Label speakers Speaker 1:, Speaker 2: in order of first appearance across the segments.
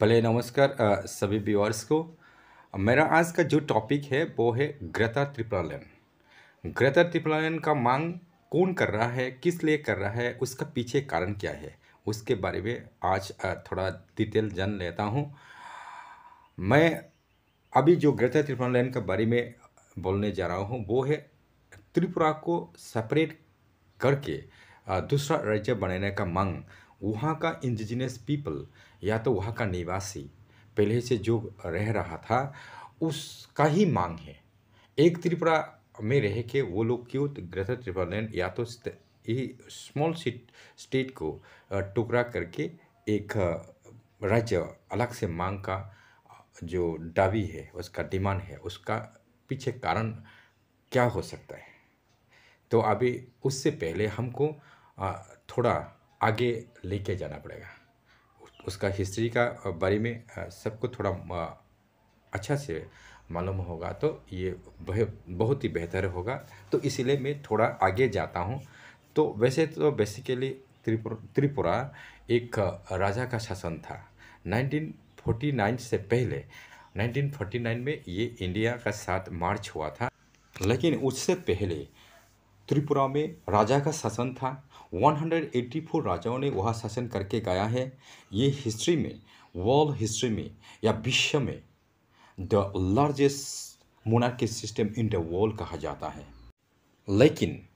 Speaker 1: पहले नमस्कार सभी व्यूअर्स को। मेरा आज का जो टॉपिक है वो है ग्रेटा थुनबर्ग। ग्रेटा थुनबर्ग का मांग कौन कर रहा है, किस लिए कर रहा है, उसका पीछे कारण क्या है, उसके बारे में आज थोड़ा डिटेल जान लेता हूँ। मैं अभी जो ग्रेटा थुनबर्ग के बारे में बोलने जा रहा हूँ वो है त्रिपुरा को सेपरेट करके दूसरा राज्य बनाने का मांग। वहाँ का इंडिजिनस पीपल या तो वहाँ का निवासी पहले से जो रह रहा था उसका ही मांग है। एक त्रिपुरा में रह के वो लोग क्यों ग्रेटर त्रिपुरालैंड या तो ये स्मॉल स्टेट को टुकड़ा करके एक राज्य अलग से मांग का जो दावी है, उसका डिमांड है, उसका पीछे कारण क्या हो सकता है। तो अभी उससे पहले हमको थोड़ा आगे लेके जाना पड़ेगा। उसका हिस्ट्री का बारे में सबको थोड़ा अच्छा से मालूम होगा तो ये बहुत ही बेहतर होगा। तो इसीलिए मैं थोड़ा आगे जाता हूँ। तो वैसे तो बेसिकली त्रिपुरा एक राजा का शासन था। 1949 से पहले 1949 में ये इंडिया का साथ मार्च हुआ था, लेकिन उससे पहले त्रिपुरा में राजा का शासन था। 184 राजाओं ने वहाँ शासन करके गया है। ये हिस्ट्री में, वर्ल्ड हिस्ट्री में या विश्व में the largest monarchy system in the world कहा जाता है। लेकिन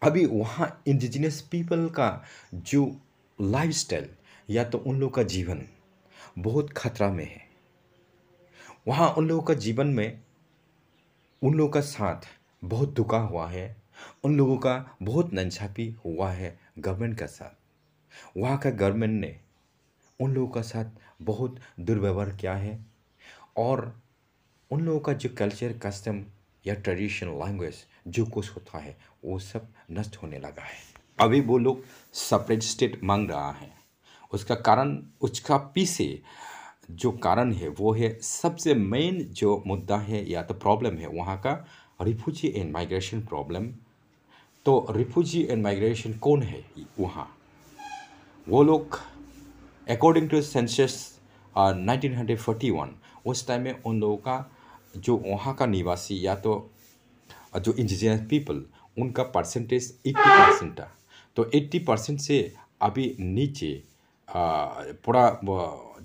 Speaker 1: अभी वहाँ इंडिजिनस पीपल का जो लाइफस्टाइल या तो उन लोगों का जीवन बहुत खतरा में है। वहाँ उन लोगों का जीवन में उन लोगों का साथ बहुत धोखा हुआ है। उन लोगों का बहुत नाइंसाफ़ी हुआ है गवर्नमेंट का साथ। वहाँ का गवर्नमेंट ने उन लोगों का साथ बहुत दुर्व्यवहार किया है और उन लोगों का जो कल्चर, कस्टम या ट्रेडिशन, लैंग्वेज जो कुछ होता है वो सब नष्ट होने लगा है। अभी वो लोग सेपरेट स्टेट मांग रहा है। उसका कारण, उसका पीछे जो कारण है वो है, सबसे मेन जो मुद्दा है या तो प्रॉब्लम है वहाँ का रिफ्यूजी एंड माइग्रेशन प्रॉब्लम। तो रिफ्यूजी एंड माइग्रेशन कौन है वहाँ? वो लोग अकॉर्डिंग टू सेंसस 1941 उस टाइम में उन लोगों का जो वहाँ का निवासी या तो जो इंडिजिनस पीपल उनका परसेंटेज 80% था। तो 80% से अभी नीचे पूरा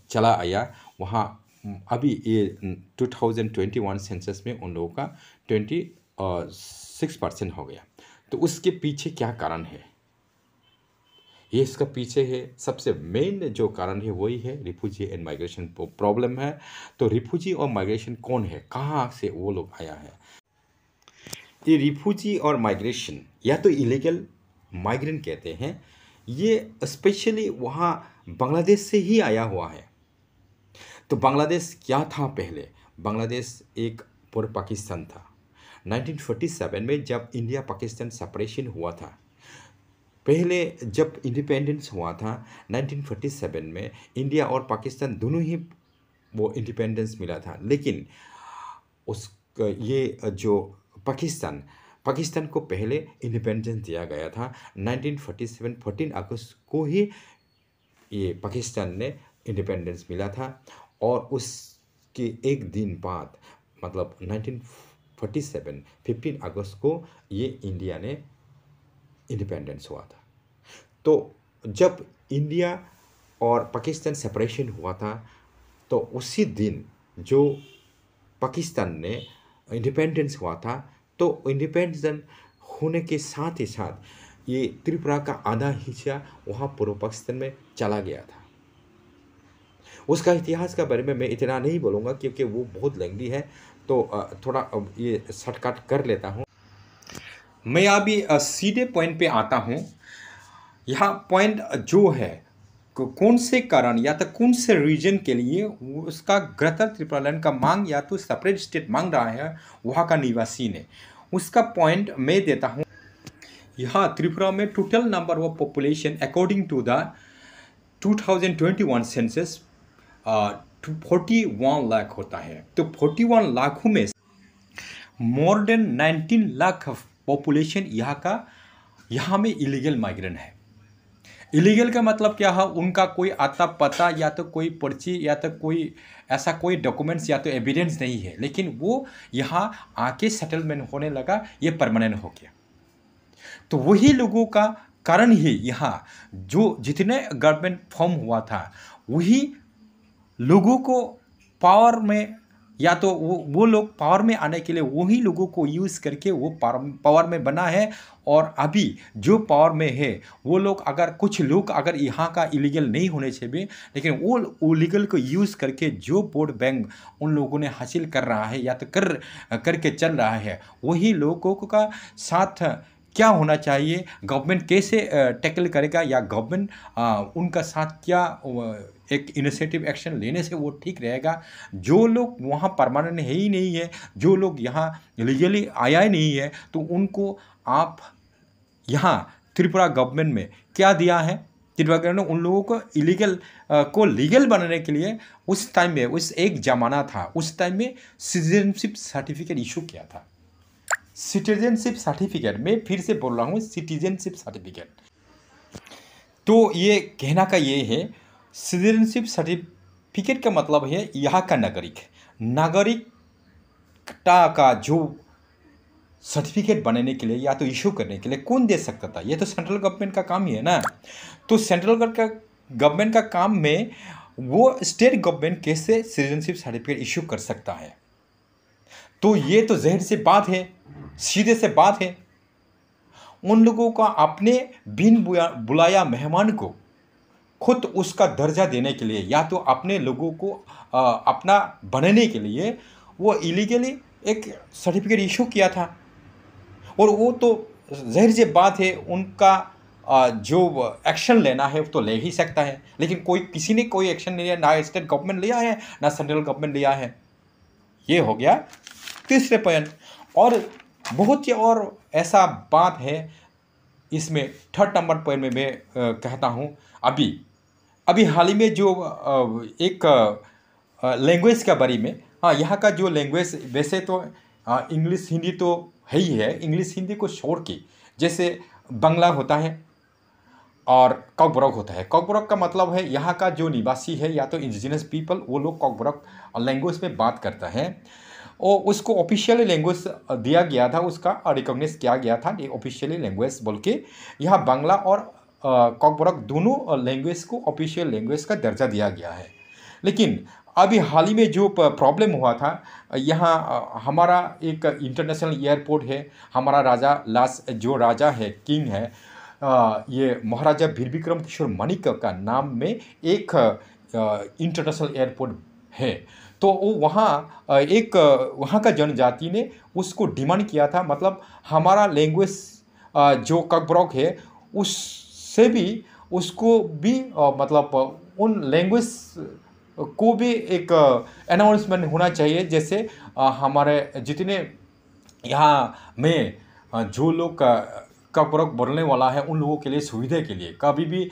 Speaker 1: चला आया। वहाँ अभी ये 2021 सेंसस में उन लोगों का 26% हो गया। तो उसके पीछे क्या कारण है? ये इसका पीछे है सबसे मेन जो कारण है वही है रिफ्यूजी एंड माइग्रेशन प्रॉब्लम है। तो रिफ्यूजी और माइग्रेशन कौन है, कहाँ से वो लोग आया है? ये रिफ्यूजी और माइग्रेशन या तो इलीगल माइग्रेंट कहते हैं। ये स्पेशली वहाँ बांग्लादेश से ही आया हुआ है। तो बांग्लादेश क्या था पहले? बांग्लादेश एक पूर्व पाकिस्तान था। 1947 में जब इंडिया पाकिस्तान सेपरेशन हुआ था, पहले जब इंडिपेंडेंस हुआ था 1947 में, इंडिया और पाकिस्तान दोनों ही वो इंडिपेंडेंस मिला था। लेकिन उस ये जो पाकिस्तान को पहले इंडिपेंडेंस दिया गया था 1947 14 अगस्त को ही ये पाकिस्तान ने इंडिपेंडेंस मिला था। और उसके एक दिन बाद मतलब 1947 15 अगस्त को ये इंडिया ने इंडिपेंडेंस हुआ था। तो जब इंडिया और पाकिस्तान सेपरेशन हुआ था तो उसी दिन जो पाकिस्तान ने इंडिपेंडेंस हुआ था, तो इंडिपेंडेंस होने के साथ ही साथ ये त्रिपुरा का आधा हिस्सा वहाँ पूर्व पाकिस्तान में चला गया था। उसका इतिहास के बारे में मैं इतना नहीं बोलूँगा क्योंकि वो बहुत लेंदी है। तो थोड़ा ये शॉर्टकट कर लेता हूँ। मैं अभी सीधे पॉइंट पे आता हूँ। यहाँ पॉइंट जो है कौन से कारण या तो कौन से रीजन के लिए उसका ग्रेटर त्रिपुरालैंड का मांग या तो सेपरेट स्टेट मांग रहा है वहाँ का निवासी ने, उसका पॉइंट मैं देता हूँ। यहाँ त्रिपुरा में total number of population according to the 2021 census 41 lakh होता है। तो 41 लाखों में मोर देन 19 लाख पॉपुलेशन यहाँ में इलीगल माइग्रेंट है। इलीगल का मतलब क्या है, उनका कोई आता पता या तो कोई पर्ची या तो कोई ऐसा कोई डॉक्यूमेंट्स या तो एविडेंस नहीं है, लेकिन वो यहाँ आके सेटलमेंट होने लगा, ये परमानेंट हो गया। तो वही लोगों का कारण ही यहाँ जो जितने गवर्नमेंट फॉर्म हुआ था, वही लोगों को पावर में, या तो वो लोग पावर में आने के लिए वही लोगों को यूज़ करके वो पावर में बना है। और अभी जो पावर में है वो लोग, अगर कुछ लोग अगर यहाँ का इलीगल नहीं होने चाहिए, लेकिन वो लीगल को यूज़ करके जो वोट बैंक उन लोगों ने हासिल कर रहा है या तो करके चल रहा है, वही लोगों का साथ क्या होना चाहिए, गवर्नमेंट कैसे टैकल करेगा, या गवर्नमेंट उनका साथ क्या एक इनिशिएटिव एक्शन लेने से वो ठीक रहेगा। जो लोग वहाँ परमानेंट है ही नहीं है, जो लोग यहाँ लीगली आया ही नहीं है, तो उनको आप यहाँ त्रिपुरा गवर्नमेंट में क्या दिया है, त्रिपुरा गवर्नमेंट ने उन लोगों को इलीगल को लीगल बनाने के लिए उस टाइम में, उस एक ज़माना था, उस टाइम में सिटीजनशिप सर्टिफिकेट इशू किया था। सिटीजनशिप सर्टिफिकेट, मैं फिर से बोल रहा हूँ, सिटीजनशिप सर्टिफिकेट। तो ये कहना का ये है, सिटीजनशिप सर्टिफिकेट का मतलब है यहाँ का नागरिकता का जो सर्टिफिकेट बनाने के लिए या तो इशू करने के लिए कौन दे सकता था, ये तो सेंट्रल गवर्नमेंट का काम ही है ना। तो सेंट्रल गवर्नमेंट का काम में वो स्टेट गवर्नमेंट कैसे सिटीजनशिप सर्टिफिकेट इशू कर सकता है। तो ये तो ज़ाहिर सी बात है, सीधे से बात है, उन लोगों का अपने बिन बुलाया मेहमान को खुद उसका दर्जा देने के लिए या तो अपने लोगों को अपना बनने के लिए वो इलीगली एक सर्टिफिकेट इशू किया था। और वो तो ज़ाहिर सी बात है, उनका जो एक्शन लेना है वो तो ले ही सकता है, लेकिन किसी ने कोई एक्शन नहीं लिया, ना स्टेट गवर्नमेंट लिया है ना सेंट्रल गवर्नमेंट लिया है। ये हो गया तीसरे पॉइंट। और बहुत ही और ऐसा बात है इसमें, थर्ड नंबर पॉइंट में मैं कहता हूँ, अभी हाल ही में जो एक लैंग्वेज के बारे में, हाँ, यहाँ का जो लैंग्वेज वैसे तो इंग्लिश हिंदी तो है ही है, इंग्लिश हिंदी को छोड़ के जैसे बांग्ला होता है और कॉकबरॉक होता है। कॉकबरॉक का मतलब है यहाँ का जो निवासी है या तो इंडिजिनस पीपल, वो लोग कॉकबरॉक लैंग्वेज में बात करता है और उसको ऑफिशियली लैंग्वेज दिया गया था, उसका रिकॉग्नाइज किया गया था ये ऑफिशियली लैंग्वेज बोल के। यहाँ बांग्ला और कॉकबरॉक दोनों लैंग्वेज को ऑफिशियल लैंग्वेज का दर्जा दिया गया है। लेकिन अभी हाल ही में जो प्रॉब्लम हुआ था, यहाँ हमारा एक इंटरनेशनल एयरपोर्ट है, हमारा जो राजा है, किंग है, ये महाराजा वीर विक्रम किशोर मणिक का नाम में एक इंटरनेशनल एयरपोर्ट है। तो वो वहाँ का जनजाति ने उसको डिमांड किया था, मतलब हमारा लैंग्वेज जो कॉकबरॉक है उससे भी उसको भी मतलब उन लैंग्वेज को भी एक अनाउंसमेंट होना चाहिए, जैसे हमारे जितने यहाँ में जो लोग कॉकबरॉक बोलने वाला है उन लोगों के लिए सुविधा के लिए कभी भी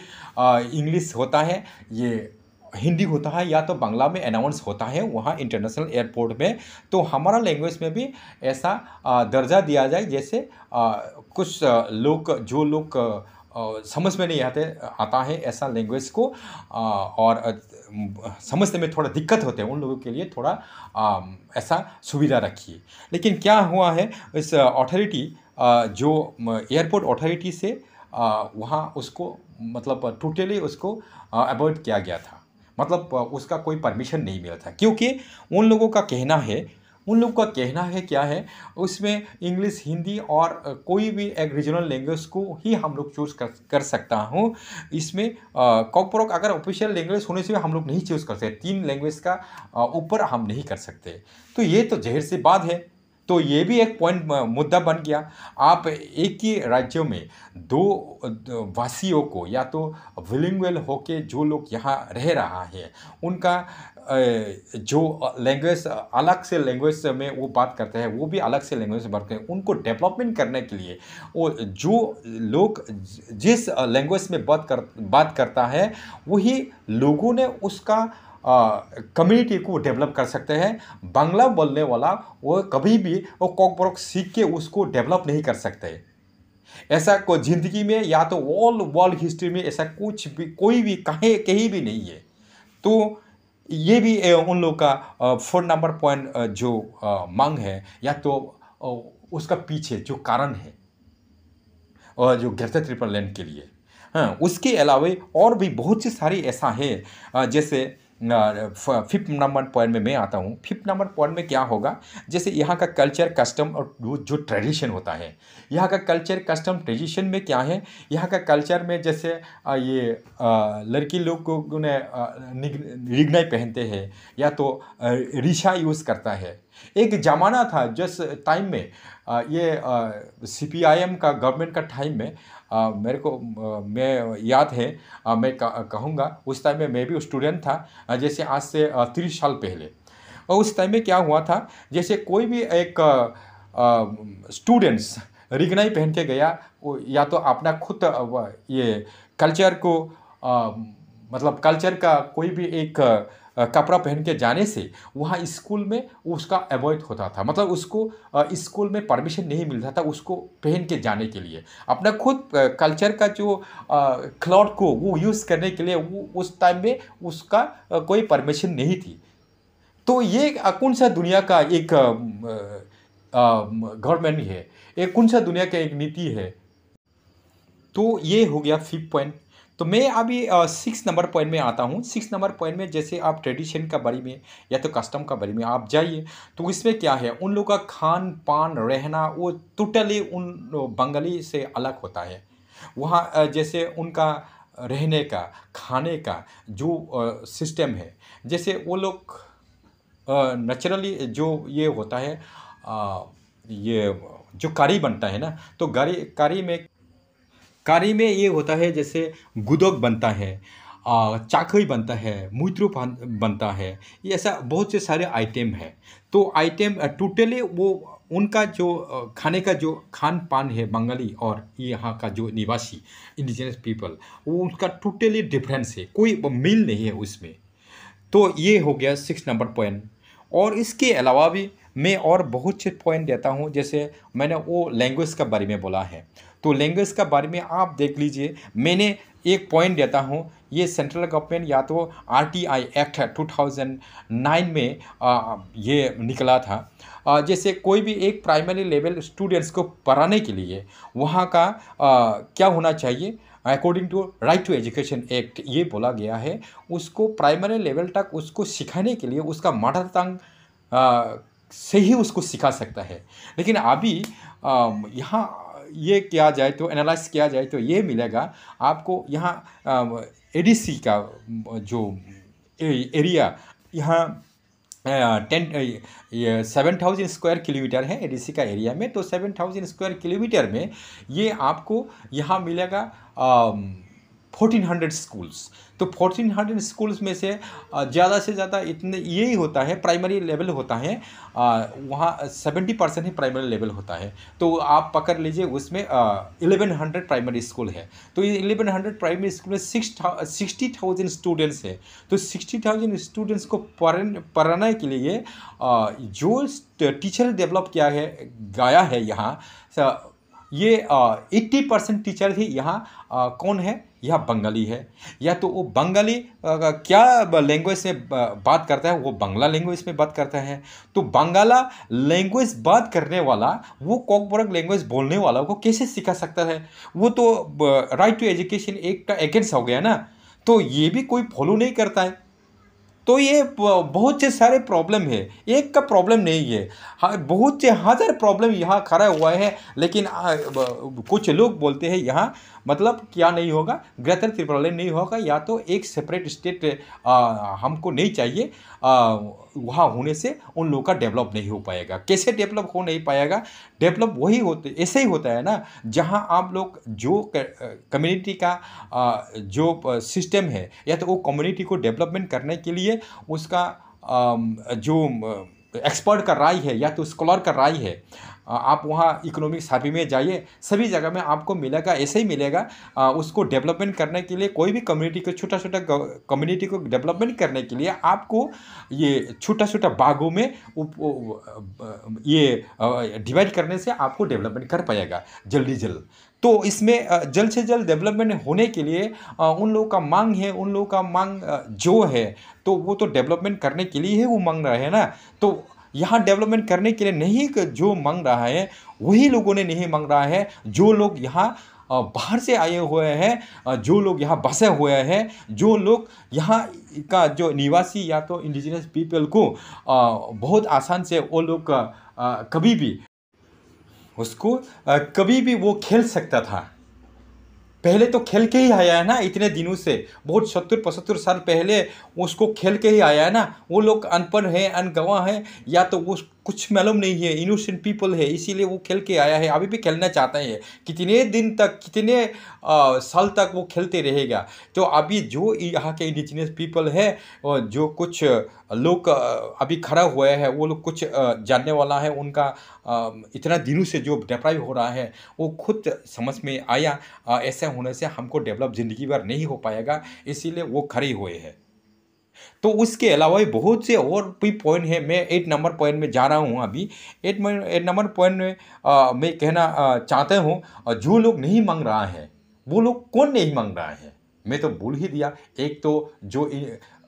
Speaker 1: इंग्लिश होता है, ये हिंदी होता है या तो बांग्ला में अनाउंस होता है वहाँ इंटरनेशनल एयरपोर्ट में, तो हमारा लैंग्वेज में भी ऐसा दर्जा दिया जाए, जैसे कुछ लोग जो लोग समझ में नहीं आता है ऐसा लैंग्वेज को और समझने में थोड़ा दिक्कत होते हैं, उन लोगों के लिए थोड़ा ऐसा सुविधा रखिए। लेकिन क्या हुआ है, इस अथॉरिटी जो एयरपोर्ट अथॉरिटी से वहाँ उसको मतलब टोटली उसको अवॉइड किया गया था, मतलब उसका कोई परमिशन नहीं मिला था, क्योंकि उन लोगों का कहना है क्या है, उसमें इंग्लिश हिंदी और कोई भी एक रीजनल लैंग्वेज को ही हम लोग चूज़ कर सकता हूँ। इसमें कॉकबरॉक अगर ऑफिशियल लैंग्वेज होने से हम लोग नहीं चूज़ कर सकते, 3 लैंग्वेज का ऊपर हम नहीं कर सकते। तो ये तो ज़ाहिर सी बात है। तो ये भी एक पॉइंट मुद्दा बन गया। आप एक ही राज्यों में दो वासियों को या तो बिलिंगुअल होके जो लोग यहाँ रह रहा है उनका जो लैंग्वेज अलग से लैंग्वेज में वो बात करते हैं, वो भी अलग से लैंग्वेज में बात करते हैं, उनको डेवलपमेंट करने के लिए वो जो लोग जिस लैंग्वेज में बात करता है वही लोगों ने उसका कम्युनिटी को डेवलप कर सकते हैं। बांग्ला बोलने वाला वो कभी भी वो कॉकबरॉक सीख के उसको डेवलप नहीं कर सकते। ऐसा को ज़िंदगी में या तो ऑल वर्ल्ड हिस्ट्री में ऐसा कुछ भी कोई भी कहीं भी नहीं है। तो ये भी उन लोग का 4 नंबर पॉइंट जो मांग है या तो उसका पीछे जो कारण है और जो ग्रेटर ट्रिपल लैंड के लिए। हाँ, उसके अलावा और भी बहुत सी सारी ऐसा है जैसे फिफ्थ नंबर पॉइंट में मैं आता हूँ। फिफ्थ नंबर पॉइंट में क्या होगा, जैसे यहाँ का कल्चर कस्टम और जो ट्रेडिशन होता है। यहाँ का कल्चर कस्टम ट्रेडिशन में क्या है, यहाँ का कल्चर में जैसे लड़की लोग को ने रिगनाई पहनते हैं या तो रिशा यूज़ करता है। एक ज़माना था जिस टाइम में ये CPIM का गवर्नमेंट का टाइम में मेरे को मैं याद है, मैं कहूँगा उस टाइम में मैं भी स्टूडेंट था, जैसे आज से 30 साल पहले। और उस टाइम में क्या हुआ था, जैसे कोई भी एक स्टूडेंट्स रिगनाई पहन के गया, या तो अपना खुद ये कल्चर को मतलब कल्चर का कोई भी एक कपड़ा पहन के जाने से वहाँ स्कूल में उसका अवॉइड होता था। मतलब उसको स्कूल में परमिशन नहीं मिलता था उसको पहन के जाने के लिए। अपना खुद कल्चर का जो क्लॉथ को वो यूज़ करने के लिए वो उस टाइम में उसका कोई परमिशन नहीं थी। तो ये कौन सा दुनिया का एक गवर्नमेंट है, ये कौन सा दुनिया का एक नीति है। तो ये हो गया 5th पॉइंट। तो मैं अभी 6 नंबर पॉइंट में आता हूँ। 6 नंबर पॉइंट में जैसे आप ट्रेडिशन का बारे में या तो कस्टम का बारे में आप जाइए, तो इसमें क्या है, उन लोगों का खान पान रहना वो टोटली उन बंगाली से अलग होता है। वहाँ जैसे उनका रहने का खाने का जो सिस्टम है, जैसे वो लोग नेचुरली जो ये होता है ये जो करी बनता है ना, तो करी में ये होता है जैसे गुदोक बनता है, चाकई बनता है, मुइत्रो बनता है, ये ऐसा बहुत से सारे आइटम है। तो आइटम टोटली वो उनका जो खाने का जो खान पान है बंगाली और यहाँ का जो निवासी इंडिजिनस पीपल, वो उसका टोटली डिफरेंस है, कोई मिल नहीं है उसमें। तो ये हो गया 6 नंबर पॉइंट। और इसके अलावा भी मैं और बहुत से पॉइंट देता हूँ, जैसे मैंने वो लैंग्वेज का बारे में बोला है, तो लैंग्वेज का बारे में आप देख लीजिए। मैंने एक पॉइंट देता हूँ, ये सेंट्रल गवर्नमेंट या तो RTI एक्ट 2009 में ये निकला था। जैसे कोई भी एक प्राइमरी लेवल स्टूडेंट्स को पढ़ाने के लिए वहाँ का क्या होना चाहिए, according to right to education act ये बोला गया है, उसको प्राइमरी लेवल तक उसको सिखाने के लिए उसका मदर टंग से ही उसको सिखा सकता है। लेकिन अभी यहाँ ये किया जाए तो एनालाइज किया जाए तो ये मिलेगा आपको यहाँ ADC का जो एरिया यहाँ 7,000 स्क्वायर किलोमीटर है ADC का एरिया में। तो 7,000 स्क्वायर किलोमीटर में ये आपको यहाँ मिलेगा 1400 स्कूल्स। तो 1400 स्कूल्स में से ज़्यादा से ज़्यादा इतने यही होता है, प्राइमरी लेवल होता है, वहाँ 70% ही प्राइमरी लेवल होता है। तो आप पकड़ लीजिए उसमें 1100 प्राइमरी स्कूल है। तो ये 1100 प्राइमरी स्कूल में 60,000 स्टूडेंट्स है। तो 60,000 स्टूडेंट्स को पढ़ाने के लिए जो टीचर डेवलप किया है गया है यहाँ, ये 80% टीचर ही यहाँ कौन है, यह बंगाली है। या तो वो बंगाली क्या लैंग्वेज में बात करता है, वो बांग्ला लैंग्वेज में बात करता है। तो बांग्ला लैंग्वेज बात करने वाला वो कॉकबरक लैंग्वेज बोलने वाला को कैसे सिखा सकता है, वो तो राइट टू एजुकेशन एक्ट का अगेंस्ट हो गया ना। तो ये भी कोई फॉलो नहीं करता है। तो ये बहुत से सारे प्रॉब्लम है, एक का प्रॉब्लम नहीं है, हाँ बहुत से हज़ार प्रॉब्लम यहाँ खड़ा हुआ है। लेकिन कुछ लोग बोलते हैं यहाँ मतलब क्या नहीं होगा, ग्रेटर त्रिपुरा लैंड नहीं होगा, या तो एक सेपरेट स्टेट हमको नहीं चाहिए। वहाँ होने से उन लोगों का डेवलप नहीं हो पाएगा। कैसे डेवलप हो नहीं पाएगा, डेवलप वही होते ऐसे ही होता है ना, जहाँ आप लोग जो कम्युनिटी का जो सिस्टम है, या तो वो कम्युनिटी को डेवलपमेंट करने के लिए उसका जो एक्सपर्ट का राय है या तो स्कॉलर का राय है, आप वहाँ इकोनॉमिक सर्वे में जाइए, सभी जगह में आपको मिलेगा, ऐसे ही मिलेगा। उसको डेवलपमेंट करने के लिए कोई भी कम्युनिटी को छोटा कम्युनिटी को डेवलपमेंट करने के लिए आपको ये छोटा भागों में ये डिवाइड करने से आपको डेवलपमेंट कर पाएगा जल्दी। तो इसमें जल्द से जल्द डेवलपमेंट होने के लिए उन लोगों का मांग है, उन लोगों का मांग जो है, तो वो तो डेवलपमेंट करने के लिए ही वो मांग रहा है ना। तो यहाँ डेवलपमेंट करने के लिए नहीं जो मांग रहा है, वही लोगों ने नहीं मांग रहा है। जो लोग यहाँ बाहर से आए हुए हैं, जो लोग यहाँ बसे हुए हैं, जो लोग यहाँ का जो निवासी या तो इंडिजिनस पीपल को बहुत आसान से वो लोग कभी भी उसको कभी भी वो खेल सकता था। पहले तो खेल के ही आया है ना, इतने दिनों से, बहुत 70-75 साल पहले उसको खेल के ही आया है ना। वो लोग अनपढ़ है, अनगवाह है, या तो वो कुछ मालूम नहीं है, इनोसेंट पीपल है, इसीलिए वो खेल के आया है, अभी भी खेलना चाहता है। कितने दिन तक, कितने साल तक वो खेलते रहेगा। तो अभी जो यहाँ के इंडिजिनस पीपल है, और जो कुछ लोग अभी खड़ा हुए हैं, वो लोग कुछ जानने वाला है उनका इतना दिनों से जो डिप्राइव हो रहा है, वो खुद समझ में आया ऐसा होने से हमको डेवलप ज़िंदगी भर नहीं हो पाएगा, इसीलिए वो खड़े हुए हैं। तो उसके अलावा भी बहुत से और भी पॉइंट है। मैं 8 नंबर पॉइंट में जा रहा हूँ अभी। 8 नंबर पॉइंट में मैं कहना चाहता हूँ, जो लोग नहीं मांग रहा है, वो लोग कौन नहीं मांग रहा है, मैं तो बोल ही दिया। एक तो जो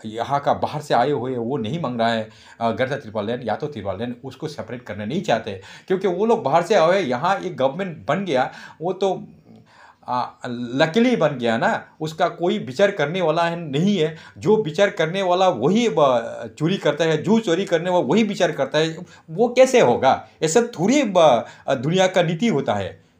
Speaker 1: यहाँ का बाहर से आए हुए वो नहीं मांग रहा है गैर त्रिपल लैंड या तो त्रिपल लैंड, उसको सेपरेट करना नहीं चाहते, क्योंकि वो लोग बाहर से आए, यहाँ एक गवर्नमेंट बन गया, वो तो लकीली बन गया ना, उसका कोई विचार करने वाला है नहीं है। जो विचार करने वाला वही चोरी करता है, जो चोरी करने वाला वही विचार करता है। वो कैसे होगा? ऐसा थोड़ी दुनिया का नीति होता है।